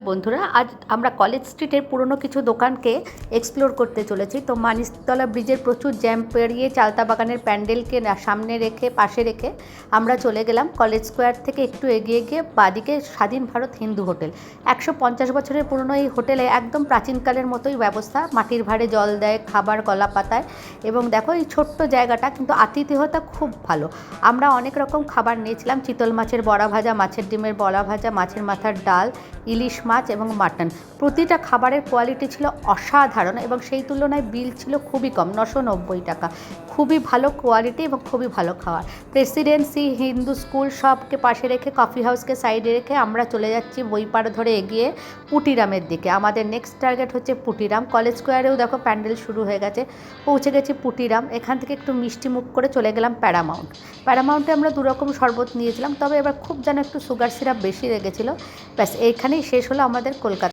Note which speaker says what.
Speaker 1: বন্ধুরা, আজ আমরা কলেজ স্ট্রিটের পুরনো কিছু দোকানকে এক্সপ্লোর করতে চলেছি। তো মানিকতলা ব্রিজের প্রচুর জ্যাম পেরিয়ে চালতা বাগানের প্যান্ডেলকে সামনে রেখে পাশে রেখে আমরা চলে গেলাম কলেজ স্কোয়ার থেকে একটু এগিয়ে গিয়ে বাদিকে স্বাধীন ভারত হিন্দু হোটেল। 150 বছরের পুরনো এই হোটেলে একদম প্রাচীনকালের মতোই ব্যবস্থা, মাটির ভাঁড়ে জল দেয়, খাবার কলা পাতায়। এবং দেখো এই ছোট্ট জায়গাটা কিন্তু আতিথেয়তা খুব ভালো। আমরা অনেক রকম খাবার নিয়েছিলাম, চিতল মাছের বড়া ভাজা, মাছের ডিমের বড়া ভাজা, মাছের মাথার ডাল, ইলিশ মাছ এবং মাটন। প্রতিটা খাবারের কোয়ালিটি ছিল অসাধারণ এবং সেই তুলনায় বিল ছিল খুবই কম, 990 টাকা। খুবই ভালো কোয়ালিটি এবং খুবই ভালো খাবার। প্রেসিডেন্সি, হিন্দু স্কুল সবকে পাশে রেখে, কফি হাউসকে সাইডে রেখে আমরা চলে যাচ্ছি বইপাড়া ধরে এগিয়ে পুটিরামের দিকে। আমাদের নেক্সট টার্গেট হচ্ছে পুটিরাম। কলেজ স্কোয়ারেও দেখো প্যান্ডেল শুরু হয়ে গেছে। পৌঁছে গেছি পুটিরাম। এখান থেকে একটু মিষ্টি মুখ করে চলে গেলাম প্যারামাউন্ট। প্যারামাউন্টে আমরা 2 রকম শরবত নিয়েছিলাম, তবে এবার খুব যেন একটু সুগার সিরাপ বেশি লেগেছিলো। ব্যাস এইখানেই শেষ হলো আমাদের কলকাতা।